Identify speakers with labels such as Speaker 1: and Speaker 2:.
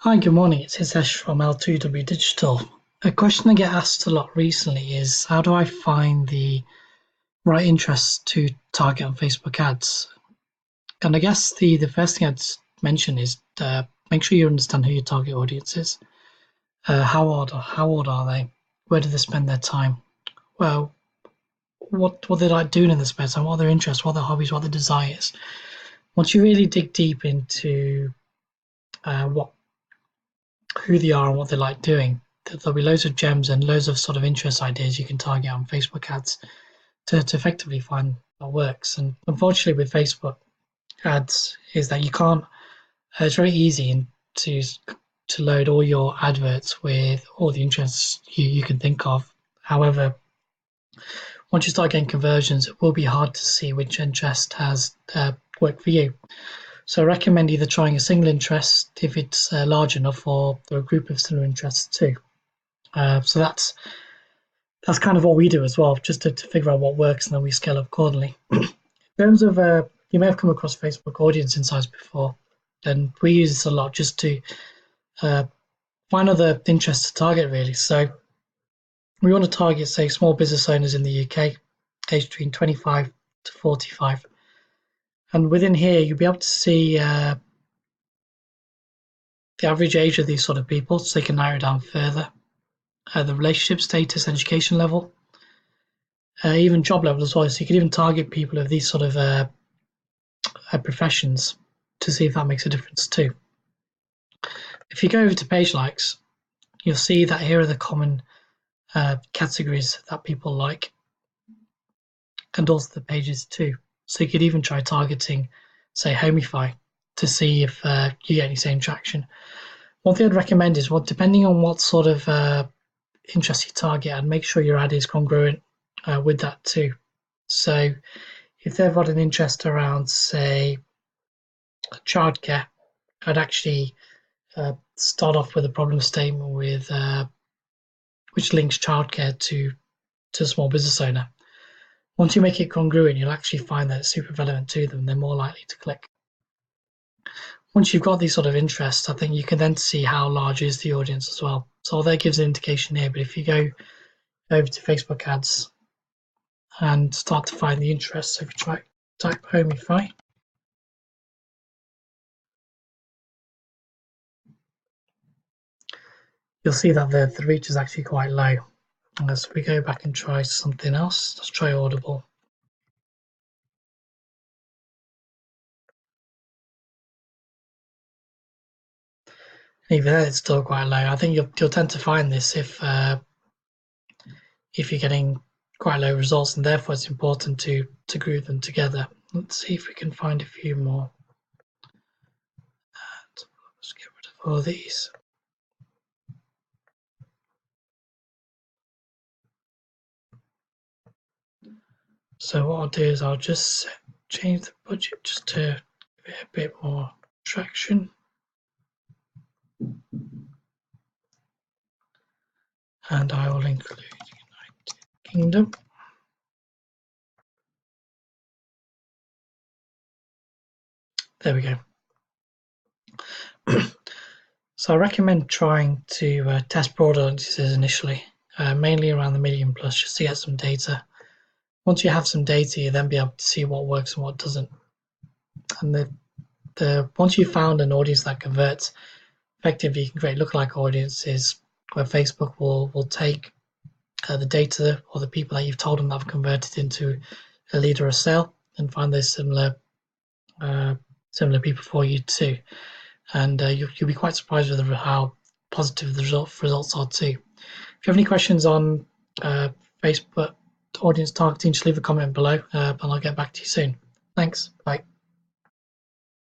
Speaker 1: Hi, good morning. It's Hisesh from L2W Digital. A question I get asked a lot recently is how do I find the right interests to target on Facebook ads? And I guess the first thing I'd mention is make sure you understand who your target audience is. How old are they? Where do they spend their time? Well, what they like doing in their spare time? What are their interests? What are their hobbies? What are their desires? Once you really dig deep into what who they are and what they like doing, there'll be loads of gems and loads of sort of interest ideas you can target on Facebook ads to effectively find what works. And unfortunately, with Facebook ads, is that you can't. It's very easy to to load all your adverts with all the interests you can think of. However, once you start getting conversions, it will be hard to see which interest has worked for you. So I recommend either trying a single interest if it's large enough, or a group of similar interests too. So that's kind of what we do as well, just to figure out what works, and then we scale up accordingly. In terms of, you may have come across Facebook Audience Insights before, and we use this a lot just to uh, find other interests to target, really. So we want to target, say, small business owners in the UK, aged between 25 to 45. And within here, you'll be able to see the average age of these sort of people, so they can narrow it down further. The relationship status, education level, even job level as well. So you can even target people of these sort of professions to see if that makes a difference too. If you go over to page likes, you'll see that here are the common categories that people like, and also the pages too. So you could even try targeting, say, Homify to see if you get any same traction. One thing I'd recommend is, well, depending on what sort of interest you target, and make sure your ad is congruent with that too. So if they've got an interest around, say, childcare, I'd actually start off with a problem statement with which links childcare to a small business owner. Once you make it congruent, you'll actually find that it's super relevant to them. They're more likely to click. Once you've got these sort of interests, I think you can then see how large is the audience as well. So that gives an indication here. But if you go over to Facebook ads and start to find the interests, so if you try type Homify, you'll see that the reach is actually quite low. As we go back and try something else, let's try Audible. Even then, it's still quite low. I think you'll tend to find this if you're getting quite low results, and therefore it's important to group them together. Let's see if we can find a few more. And let's get rid of all these. So what I'll do is I'll just change the budget just to give it a bit more traction. And I will include United Kingdom. There we go. So I recommend trying to test broad audiences initially, mainly around the medium plus, just to get some data. Once you have some data, you then be able to see what works and what doesn't. And the once you've found an audience that converts, effectively you can create lookalike audiences where Facebook will take the data or the people that you've told them that have converted into a lead or a sale, and find those similar people for you too. And you'll be quite surprised with how positive the results are too. If you have any questions on Facebook audience targeting, just leave a comment below, and I'll get back to you soon. Thanks. Bye.